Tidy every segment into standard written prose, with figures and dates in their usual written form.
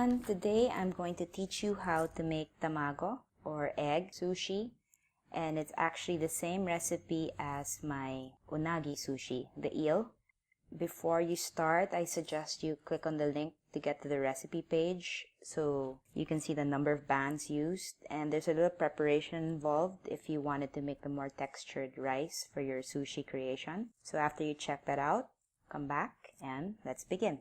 everyone, today I'm going to teach you how to make tamago or egg sushi, and it's actually the same recipe as my unagi sushi, the eel. Before you start, I suggest you click on the link to get to the recipe page so you can see the number of bands used, and there's a little preparation involved if you wanted to make the more textured rice for your sushi creation. So after you check that out, come back and let's begin.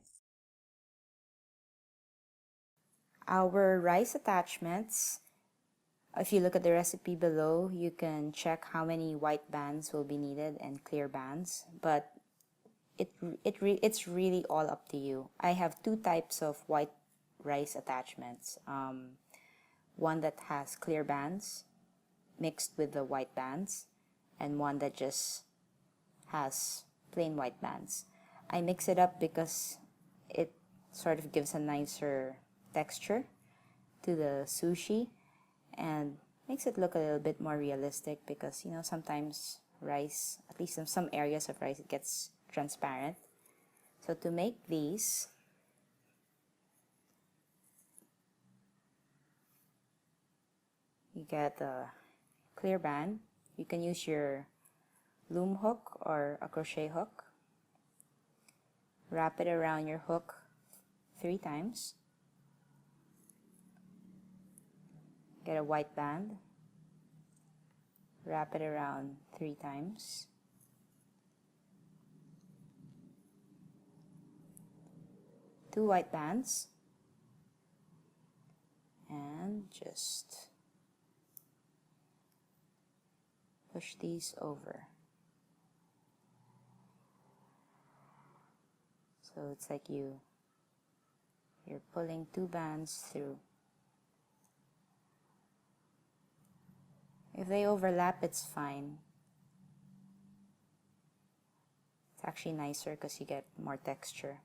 Our rice attachments, if you look at the recipe below, you can check how many white bands will be needed and clear bands, but it's really all up to you. I have two types of white rice attachments. One that has clear bands mixed with the white bands, and one that just has plain white bands. I mix it up because it sort of gives a nicer texture to the sushi and makes it look a little bit more realistic, because sometimes rice, at least in some areas of rice, it gets transparent. So to make these, you get a clear band. You can use your loom hook or a crochet hook. Wrap it around your hook 3 times. Get a white band. Wrap it around 3 times. Two white bands. And just push these over. So it's like you're pulling 2 bands through. If they overlap, it's fine. It's actually nicer because you get more texture.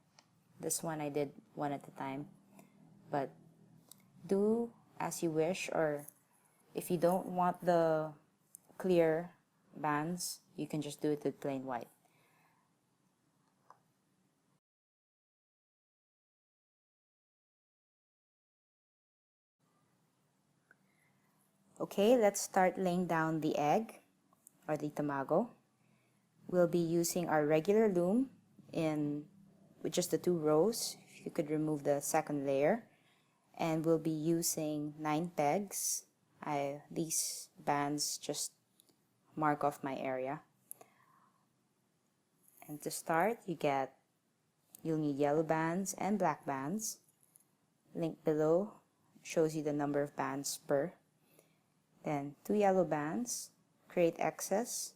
This one I did one at a time, but do as you wish, or if you don't want the clear bands, you can just do it with plain white. Okay, let's start laying down the egg or the tamago. We'll be using our regular loom with just the 2 rows. If you could remove the second layer. And we'll be using 9 pegs. These bands just mark off my area. And to start, you'll need yellow bands and black bands. Link below shows you the number of bands per. Then 2 yellow bands, create excess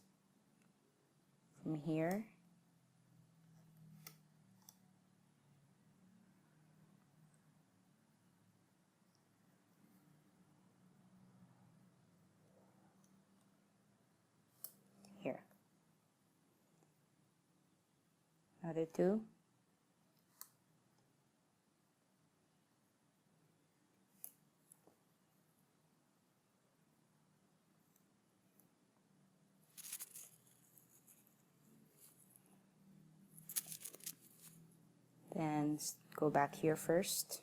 from here. Here. Another 2. Then go back here first.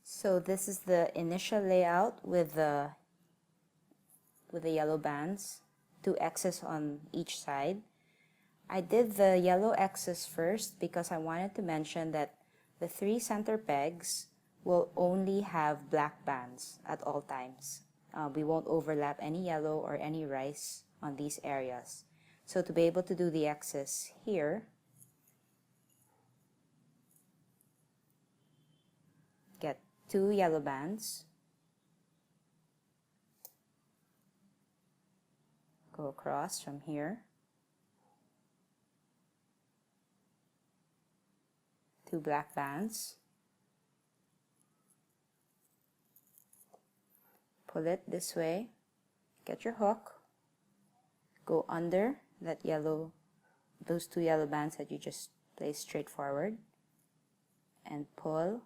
So this is the initial layout with the yellow bands, 2 X's on each side. I did the yellow X's first because I wanted to mention that the 3 center pegs will only have black bands at all times. We won't overlap any yellow or any rice on these areas. So to be able to do the X's here, get 2 yellow bands, go across from here, 2 black bands, Pull it this way, get your hook, go under that yellow, those two yellow bands that you just placed straight forward, and pull.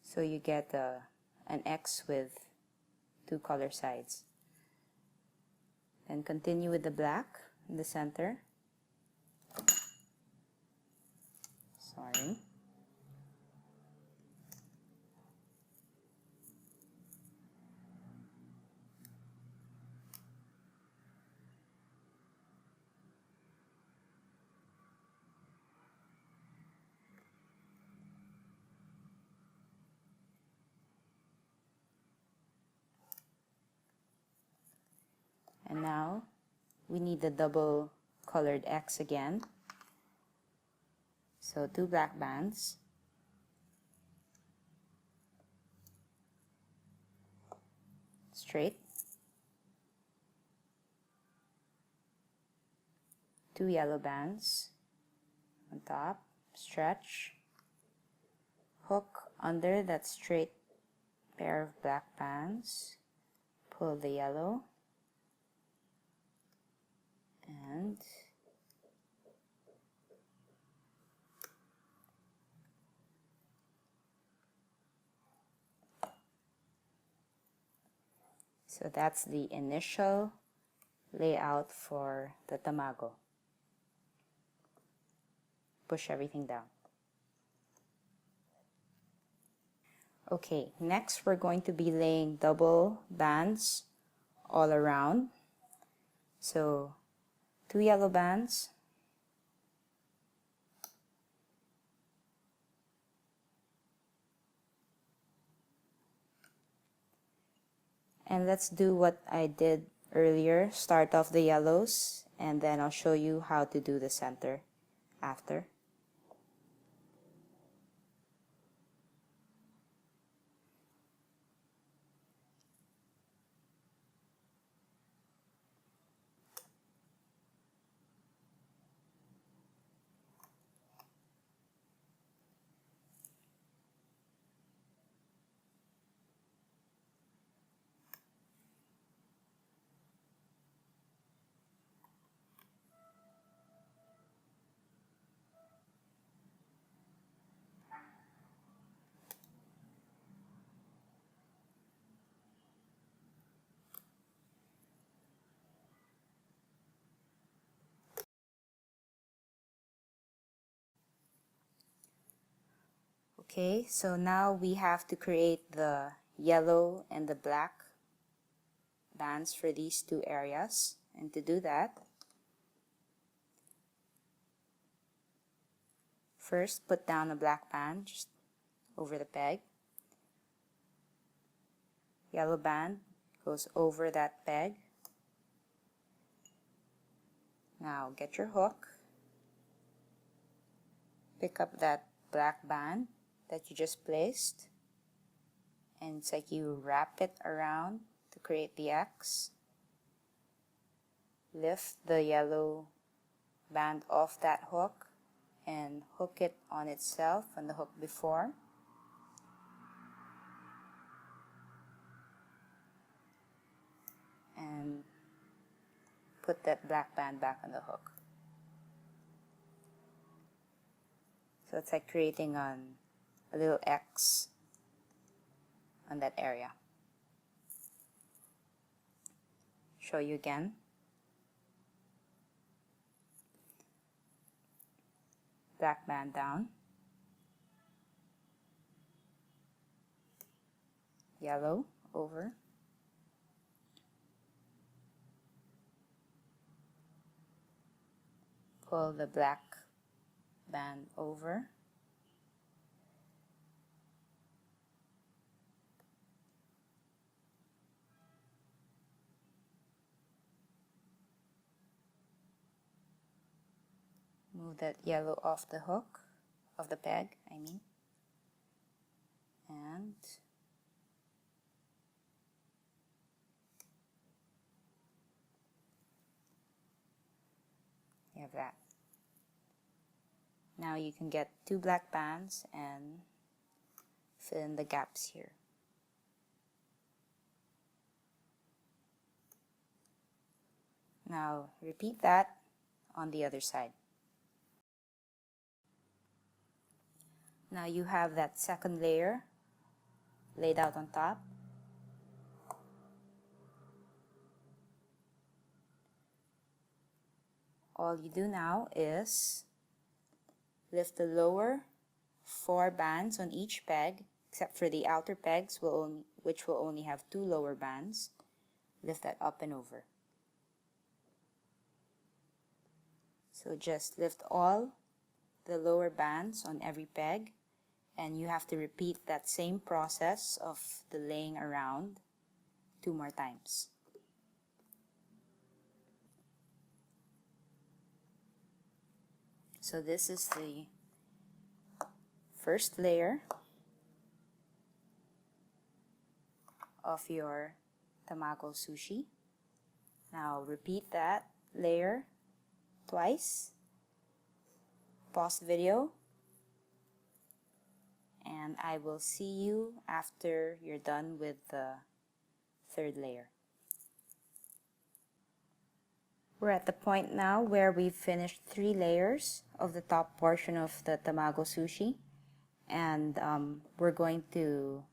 So you get an X with two color sides. Then continue with the black in the center. Sorry. And now we need the double colored X again. So two black bands. Straight. Two yellow bands on top. Stretch. Hook under that straight pair of black bands. Pull the yellow. And so that's the initial layout for the Tamago. Push everything down. Okay, next we're going to be laying double bands all around. So two yellow bands, and let's do what I did earlier. Start off the yellows and then I'll show you how to do the center after. Okay, so now we have to create the yellow and the black bands for these two areas. And to do that, first put down a black band just over the peg. Yellow band goes over that peg. Now get your hook, pick up that black band that you just placed, and it's like you wrap it around to create the X. Lift the yellow band off that hook and hook it on itself on the hook before. And put that black band back on the hook. So it's like creating a little X on that area. Show you again. Black band down. Yellow over. Pull the black band over. Move that yellow off the hook, of the peg, I mean. And you have that. Now you can get 2 black bands and fill in the gaps here. Now repeat that on the other side. Now you have that second layer laid out on top. All you do now is lift the lower 4 bands on each peg, except for the outer pegs, which will only have 2 lower bands. Lift that up and over. So just lift all the lower bands on every peg, and you have to repeat that same process of the laying around 2 more times. So this is the first layer of your Tamago sushi. Now repeat that layer twice. Pause the video, and I will see you after you're done with the third layer. We're at the point now where we've finished 3 layers of the top portion of the Tamago sushi, and we're going to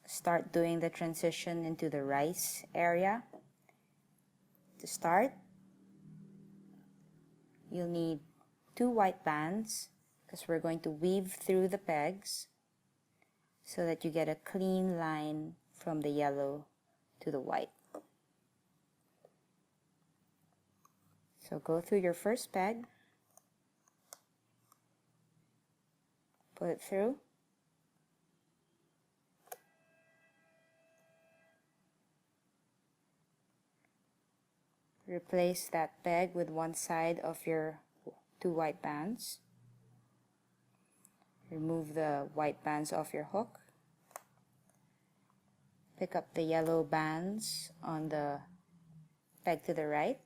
start doing the transition into the rice area. To start, you'll need 2 white bands because we're going to weave through the pegs so that you get a clean line from the yellow to the white. So go through your first peg, put it through, replace that peg with one side of your 2 white bands, remove the white bands off your hook, pick up the yellow bands on the peg to the right,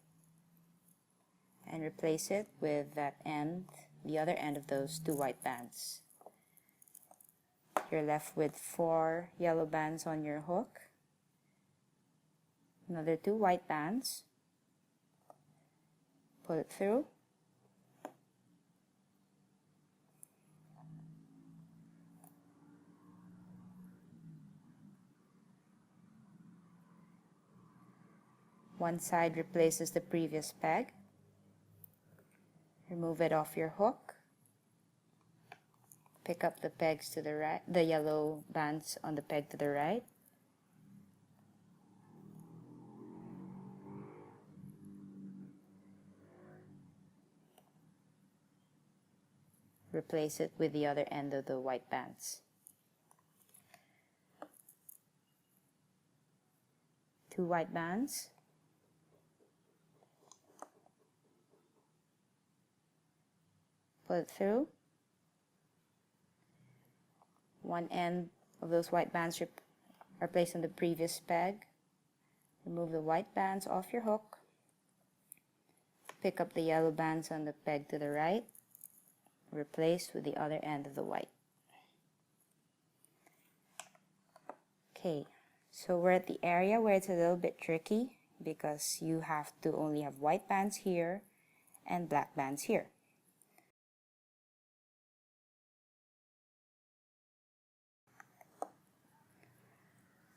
and replace it with that end, the other end of those 2 white bands. You're left with 4 yellow bands on your hook, another 2 white bands, put it through, one side replaces the previous peg, remove it off your hook, pick up the pegs to the right, the yellow bands on the peg to the right, replace it with the other end of the white bands. 2 white bands, put it through, one end of those white bands are placed on the previous peg, remove the white bands off your hook, pick up the yellow bands on the peg to the right, replace with the other end of the white. Okay, so we're at the area where it's a little bit tricky because you have to only have white bands here and black bands here.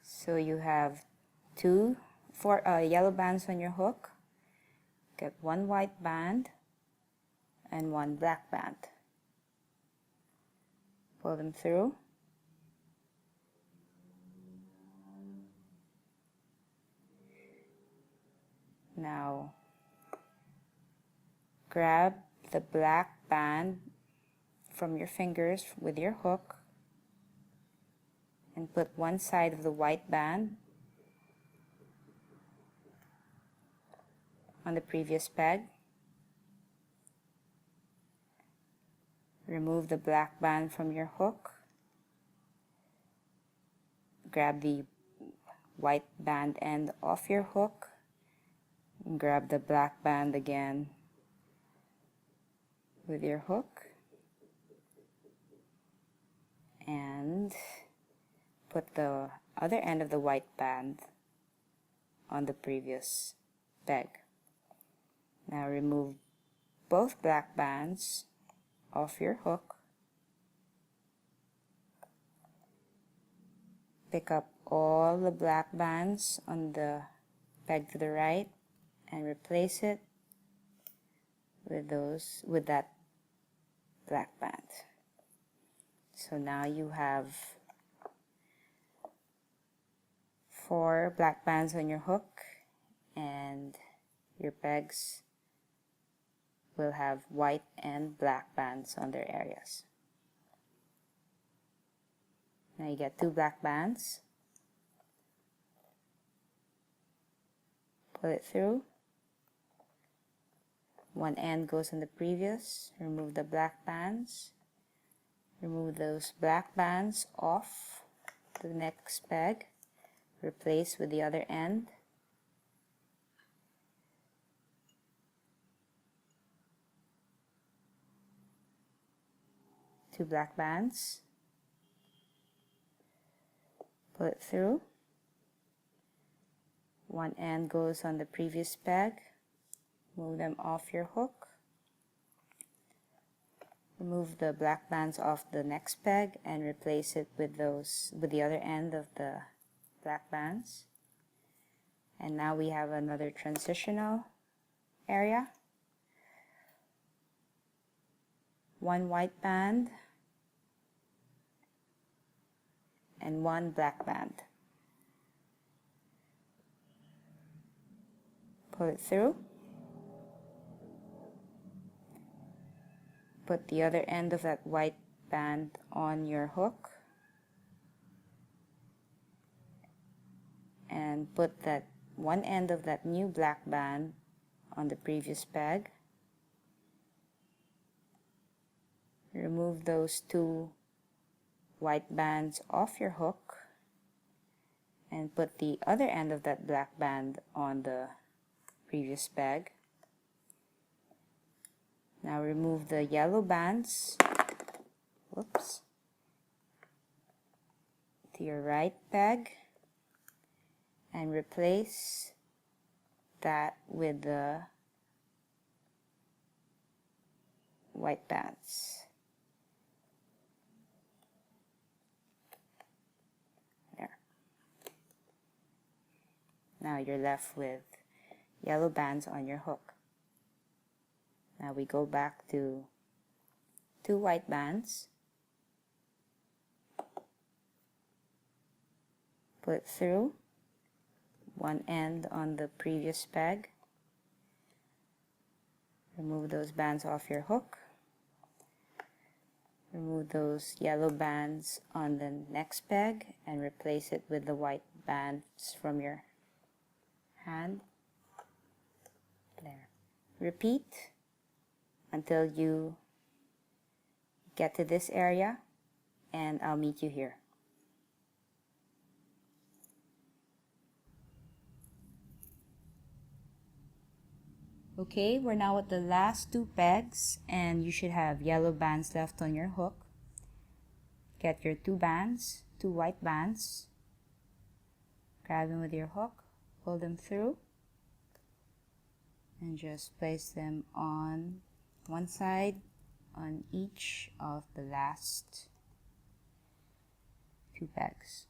So you have 4 yellow bands on your hook, get 1 white band and 1 black band. Pull them through. Now grab the black band from your fingers with your hook and put one side of the white band on the previous peg. Remove the black band from your hook. Grab the white band end off your hook. And grab the black band again with your hook and put the other end of the white band on the previous peg. Now remove both black bands off your hook. Pick up all the black bands on the peg to the right and replace it with that black band. So now you have 4 black bands on your hook, and your pegs will have white and black bands on their areas. Now you get 2 black bands. Pull it through. One end goes on the previous. Remove the black bands. Remove those black bands off to the next peg. Replace with the other end. Two black bands. Pull it through. One end goes on the previous peg. Move them off your hook. Remove the black bands off the next peg and replace it with the other end of the black bands. And now we have another transitional area. 1 white band and 1 black band. Pull it through. Put the other end of that white band on your hook and put that one end of that new black band on the previous peg. Remove those 2 white bands off your hook and put the other end of that black band on the previous peg. Now remove the yellow bands, whoops, to your right peg and replace that with the white bands. There. Now you're left with yellow bands on your hook. Now we go back to 2 white bands. Put through one end on the previous peg. Remove those bands off your hook. Remove those yellow bands on the next peg and replace it with the white bands from your hand. There. Repeat until you get to this area, and I'll meet you here. Okay, we're now at the last 2 pegs, and you should have yellow bands left on your hook. Get your 2 bands, 2 white bands, grab them with your hook, pull them through, and just place them on one side on each of the last 2 pegs.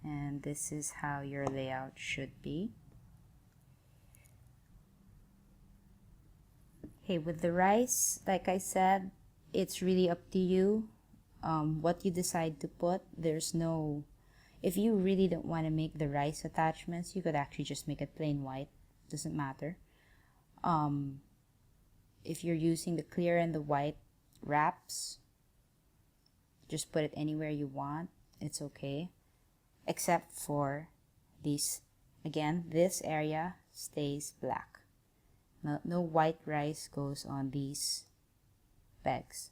And this is how your layout should be. Okay, with the rice, like I said, it's really up to you what you decide to put. There's no, if you really don't want to make the rice attachments, you could actually just make it plain white. Doesn't matter. If you're using the clear and the white wraps, just put it anywhere you want. It's okay. Except for these, again, this area stays black. No white rice goes on these pegs.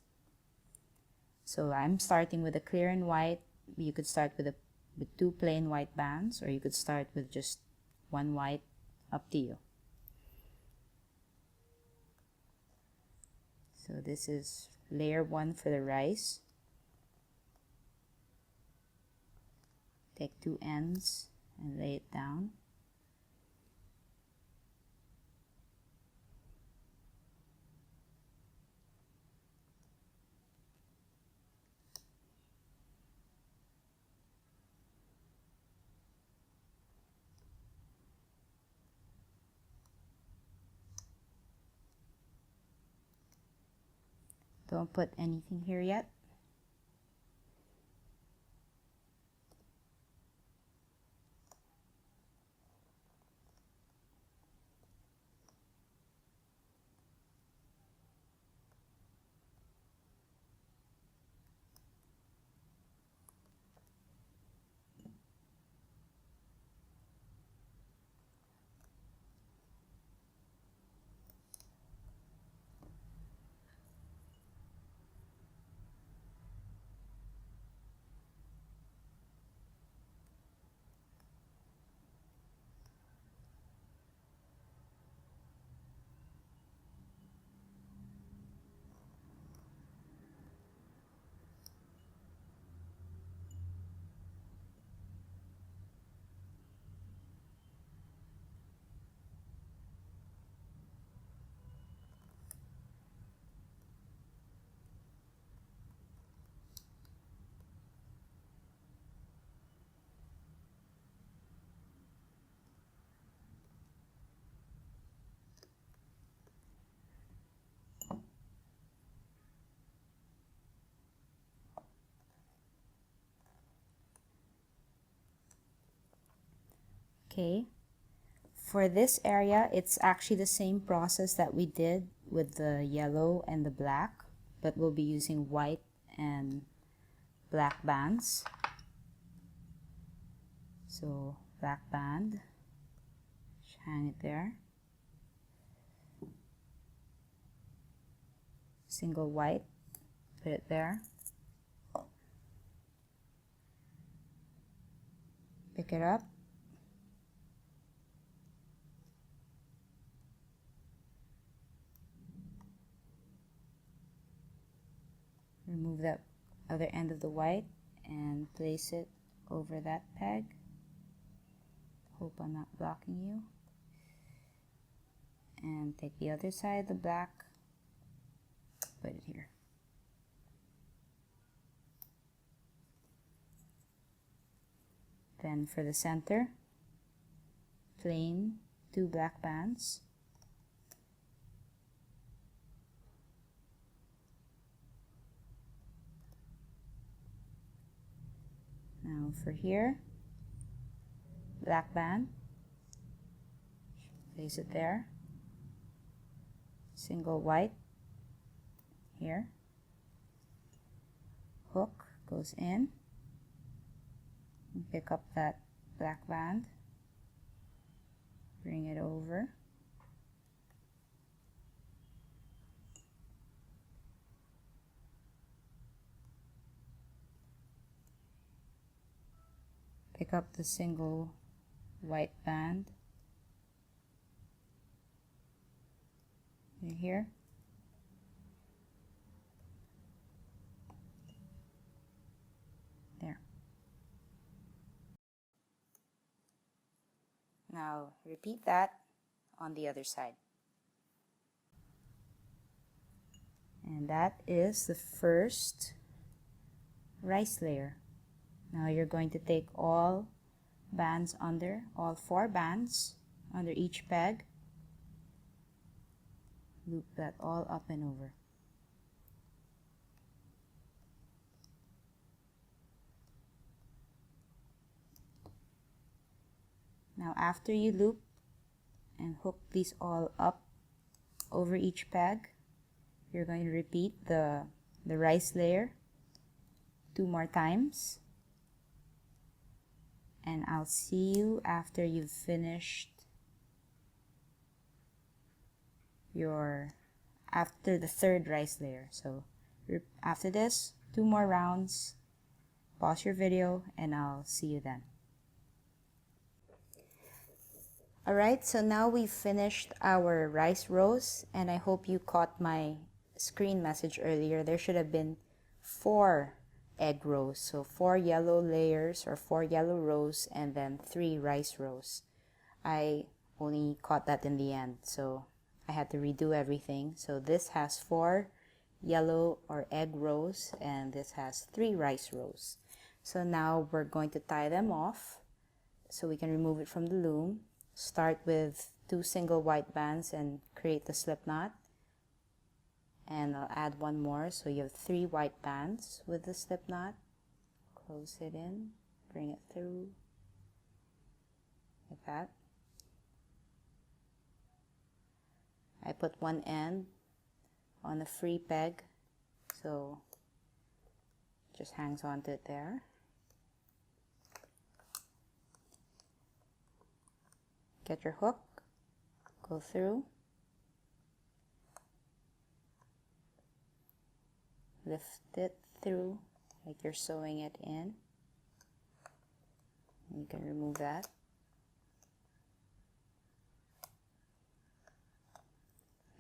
So I'm starting with a clear and white. You could start with two plain white bands, or you could start with just one white, up to you. So this is layer 1 for the rice. Take two ends and lay it down. Don't put anything here yet. Okay, for this area, it's actually the same process that we did with the yellow and the black, but we'll be using white and black bands. So black band, hang it there. Single white, put it there. Pick it up. Remove that other end of the white and place it over that peg. Hope I'm not blocking you. And take the other side, the black, put it here. Then for the center, plain, two black bands. Now for here, black band, place it there. Single white here. Hook goes in. And pick up that black band. Bring it over. Pick up the single white band right here. There. Now repeat that on the other side. And that is the first rice layer. Now you're going to take all bands under, all 4 bands under each peg, loop that all up and over. Now after you loop and hook these all up over each peg, you're going to repeat the rice layer 2 more times. And I'll see you after you've finished your after the third rice layer. So after this, 2 more rounds. Pause your video and I'll see you then. Alright, so now we've finished our rice rows, and I hope you caught my screen message earlier. There should have been 4 egg rows, so 4 yellow layers or 4 yellow rows, and then 3 rice rows. I only caught that in the end, so I had to redo everything. So this has 4 yellow or egg rows, and this has 3 rice rows. So now we're going to tie them off so we can remove it from the loom. Start with 2 single white bands and create the slip knot, and I'll add 1 more, so you have 3 white bands with the slip knot. Close it in, bring it through like that. I put one end on a free peg, so it just hangs onto it there. Get your hook, go through, lift it through like you're sewing it in. You can remove that.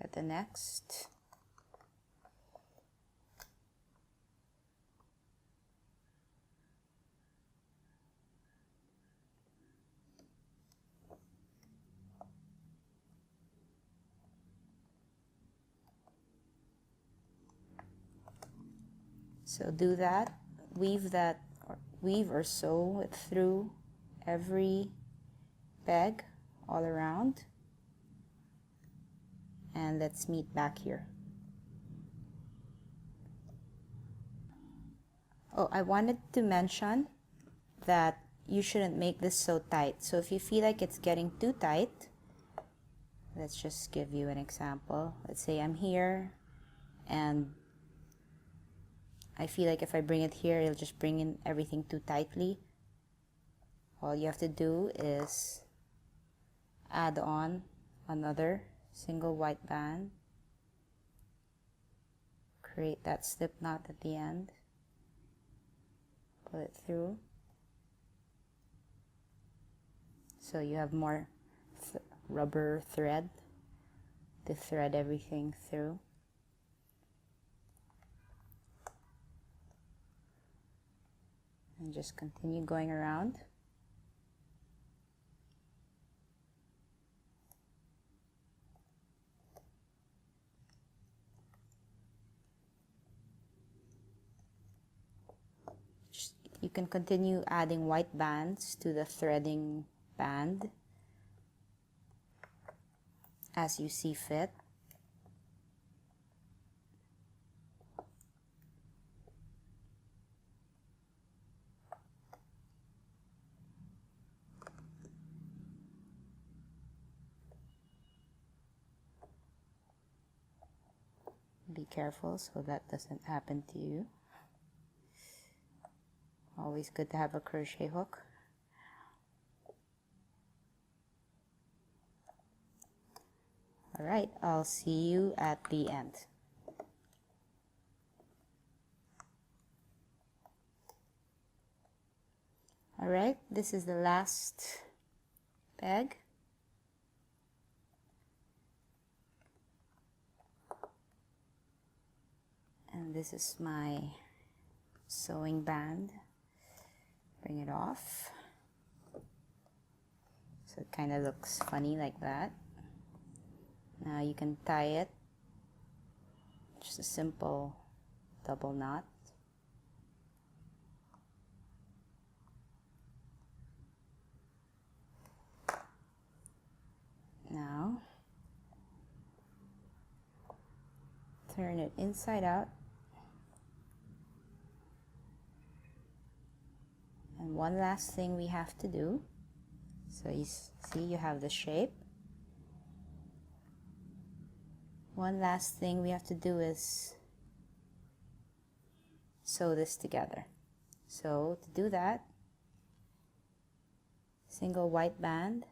Get the next. So do that, weave or sew it through every peg all around, and let's meet back here. Oh, I wanted to mention that you shouldn't make this so tight. So if you feel like it's getting too tight, let's just give you an example. Let's say I'm here and I feel like if I bring it here, it'll just bring in everything too tightly. All you have to do is add on another single white band, create that slip knot at the end, pull it through, so you have more rubber thread to thread everything through. And just continue going around. You can continue adding white bands to the threading band as you see fit. Be careful so that doesn't happen to you. Always good to have a crochet hook. Alright, I'll see you at the end. Alright, this is the last peg. And this is my sewing band. Bring it off. So it kind of looks funny like that. Now you can tie it. Just a simple double knot. Now turn it inside out. And one last thing we have to do, so you see you have the shape. One last thing we have to do is sew this together. So to do that, single white band.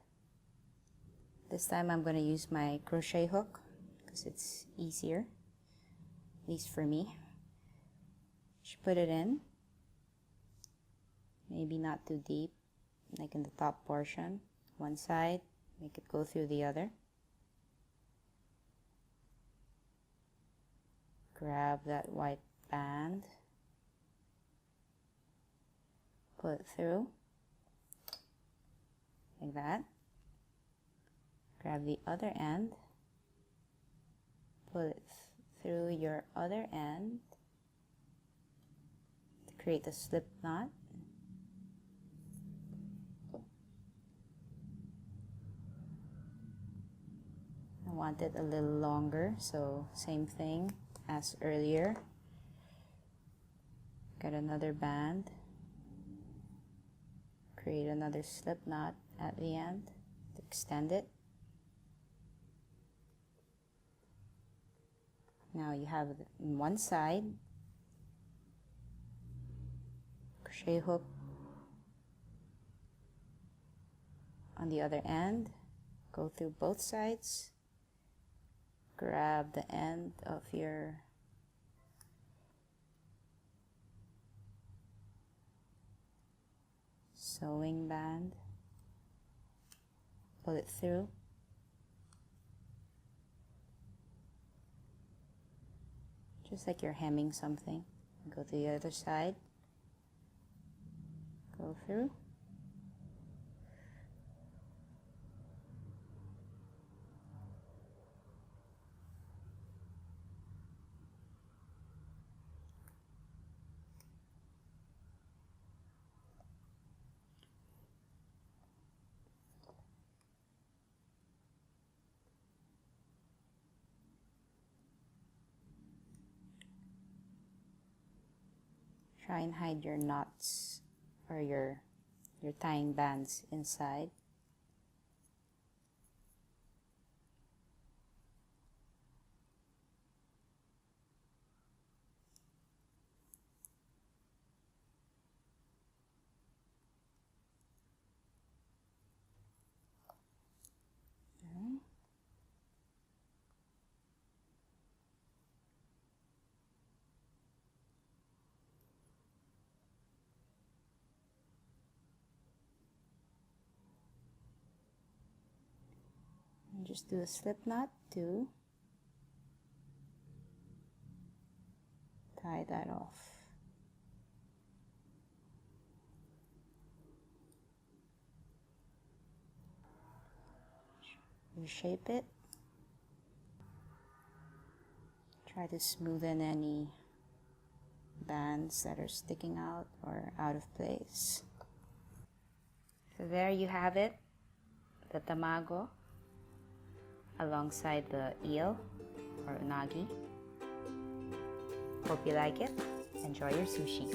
This time I'm going to use my crochet hook because it's easier, at least for me. Just put it in, maybe not too deep, like in the top portion, one side, make it go through the other. Grab that white band, pull it through, like that. Grab the other end, pull it through your other end to create a slip knot. I want it a little longer, so same thing as earlier. Get another band, create another slip knot at the end to extend it. Now you have one side, crochet hook on the other end, go through both sides, grab the end of your sewing band, pull it through, just like you're hemming something. Go to the other side, go through, try and hide your knots or your tying bands inside. And just do a slip knot to tie that off. Reshape it. Try to smoothen any bands that are sticking out or out of place. So there you have it, the tamago alongside the eel or unagi. Hope you like it. Enjoy your sushi.